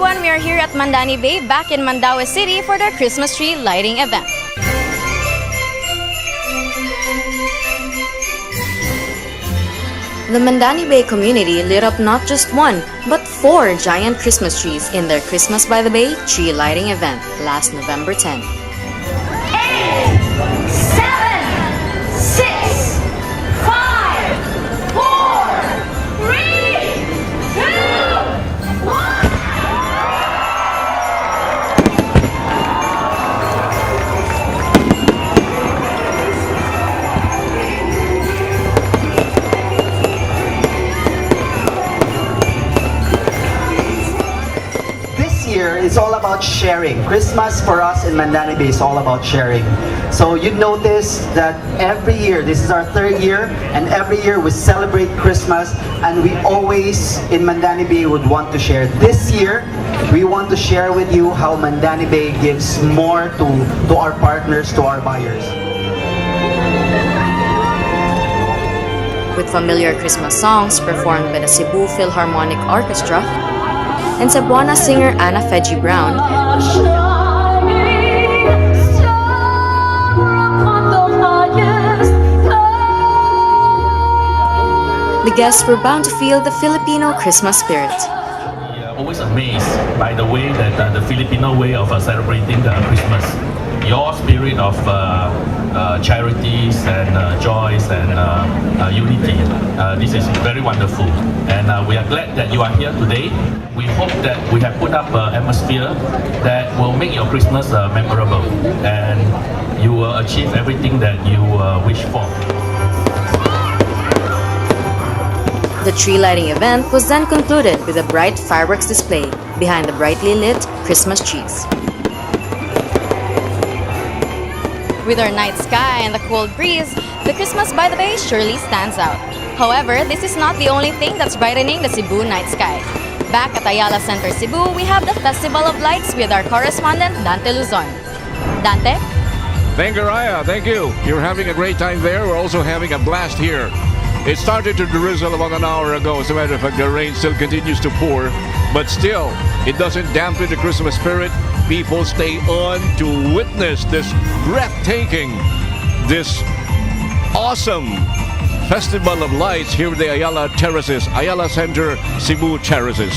everyone, we are here at Mandani Bay, back in Mandaue City for their Christmas tree lighting event. The Mandani Bay community lit up not just one, but 4 giant Christmas trees in their Christmas by the Bay tree lighting event last November 10. 8, 7, 6, 5, 4, 3, 2, 1. It's all about sharing. Christmas for us in Mandani Bay is all about sharing. So you notice that every year, this is our 3rd year, and every year we celebrate Christmas, and we always in Mandani Bay would want to share. This year, we want to share with you how Mandani Bay gives more to our partners, to our buyers. With familiar Christmas songs performed by the Cebu Philharmonic Orchestra and Cebuana singer Anna Feji Brown, the guests were bound to feel the Filipino Christmas spirit. Always amazed by the way that the Filipino way of celebrating Christmas. Your spirit of charities and joys and unity. This is very wonderful, and we are glad that you are here today. We hope that we have put up an atmosphere that will make your Christmas memorable, and you will achieve everything that you wish for. The tree lighting event was then concluded with a bright fireworks display behind the brightly lit Christmas trees. With our night sky and the cold breeze, the Christmas by the Bay surely stands out. However, this is not the only thing that's brightening the Cebu night sky. Back at Ayala Center, Cebu, we have the Festival of Lights with our correspondent, Dante Luzon. Dante? Thank you, Raya. Thank you. You're having a great time there. We're also having a blast here. It started to drizzle about an hour ago. As a matter of fact, the rain still continues to pour. But still, it doesn't dampen the Christmas spirit. People stay on to witness this breathtaking, this awesome Festival of Lights here at the Ayala Terraces, Ayala Center, Cebu Terraces.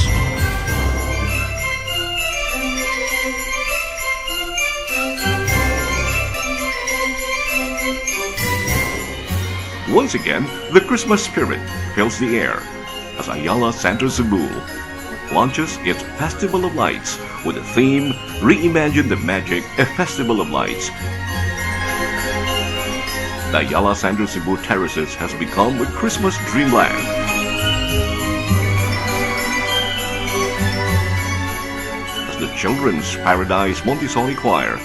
Once again, the Christmas spirit fills the air as Ayala Center Cebu launches its Festival of Lights with the theme, Reimagine the Magic, a Festival of Lights. The Ayala Center Cebu Terraces has become a Christmas dreamland. As the Children's Paradise Montessori Choir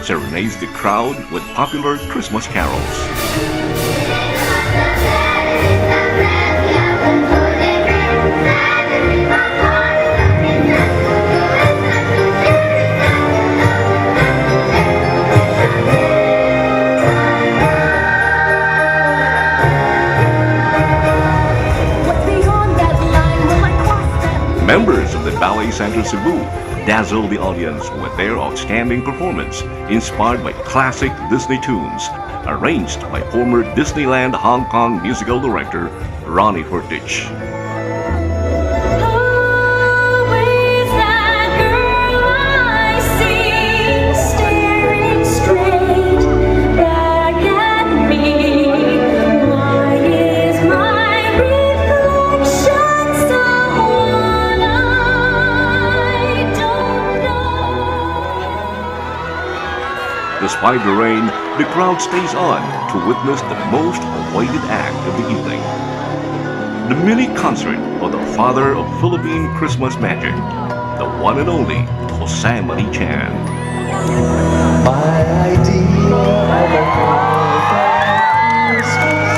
serenades the crowd with popular Christmas carols. Members of the Ballet Center Cebu dazzle the audience with their outstanding performance, inspired by classic Disney tunes, arranged by former Disneyland Hong Kong musical director Ronnie Hurtich. Despite the rain, the crowd stays on to witness the most awaited act of the evening. The mini concert of the father of Philippine Christmas magic, the one and only Jose Mari Chan. My idea of Christmas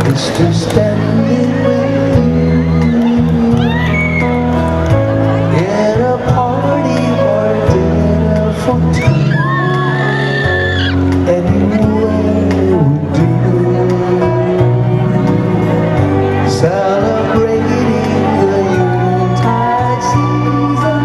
is to spend it with you in a party or dinner for two. Celebrating the Yuletide season.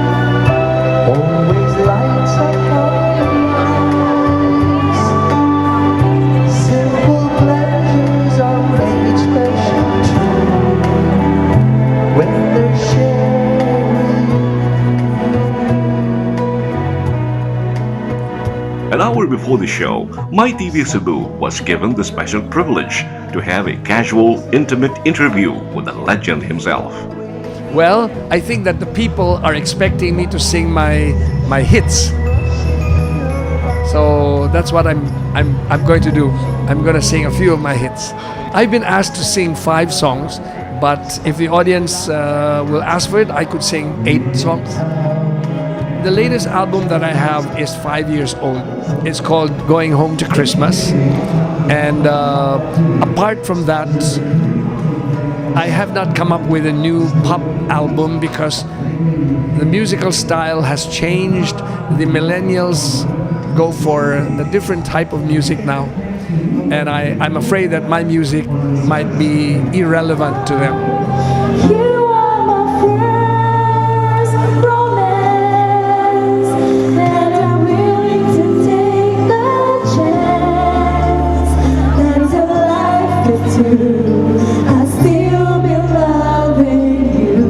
before the show, MyTV Cebu was given the special privilege to have a casual, intimate interview with the legend himself. Well, I think that the people are expecting me to sing my hits. So that's what I'm going to do. I'm going to sing a few of my hits. I've been asked to sing 5 songs, but if the audience will ask for it, I could sing 8 songs. The latest album that I have is 5 years old. It's called Going Home to Christmas. And apart from that, I have not come up with a new pop album because the musical style has changed. The millennials go for a different type of music now. And I'm afraid that my music might be irrelevant to them. You are my first romance, and I'm willing to take a chance. That's a life or two. I still be loving you.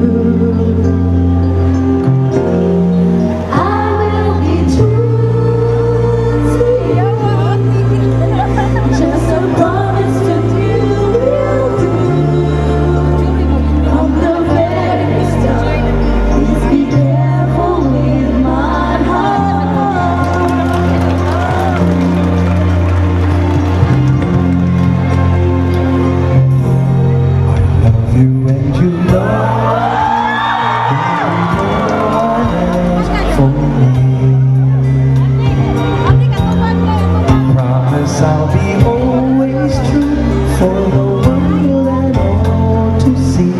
I will be true to you. Just a promise that you will do. From the very start, please be careful with my heart. Love you and you know for me. Promise I'll be always true for the world and all to see.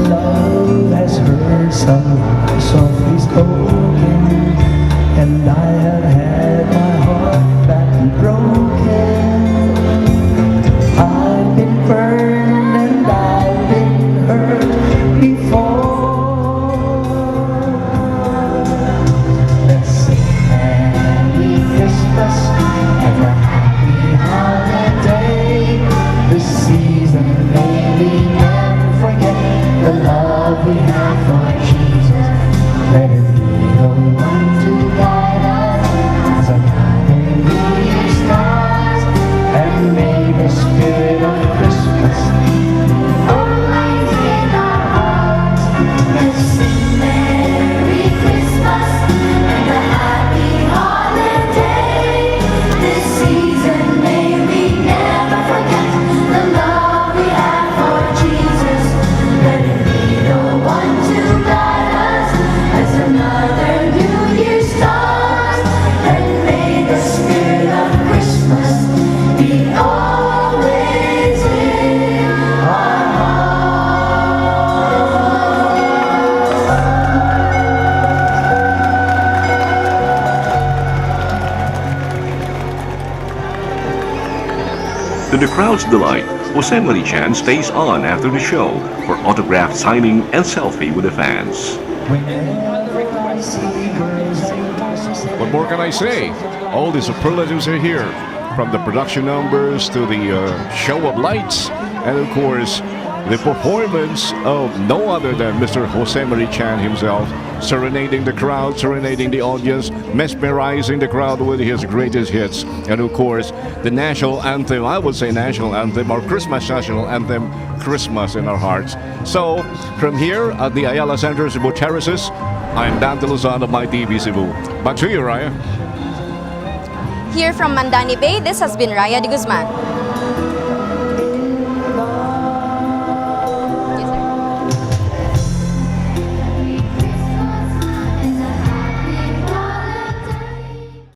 Love has heard some softly spoken, and I have had my heart badly broken. I've been burned and I've been hurt before. Let's sing Merry Christmas and a happy holiday. This season may we never forget the love we have for Jesus. Let it be the one to guide us as another new year starts, and may the spirit of Christmas Always in our hearts. Let's sing Merry Christmas and a happy holiday. This season may we never forget the love we have for Jesus. Let it be the one to guide us as another new year starts. And may the spirit of Christmas be always in our To the crowd's delight, Josemari Chan stays on after the show for autograph signing and selfie with the fans. whenever I see girls and boys. What more can I say? All the superlatives are here, from the production numbers to the show of lights, and of course, the performance of no other than Mr. Josemari Chan himself, serenading the crowd, serenading the audience, mesmerizing the crowd with his greatest hits, and of course, the national anthem, I would say national anthem, or Christmas national anthem, Christmas in Our Hearts. So, from here at the Ayala Center, Cebu Terraces, I'm Dante Luzon of MyTV Cebu. Back to you, Raya. Here from Mandani Bay, this has been Raya de Guzman.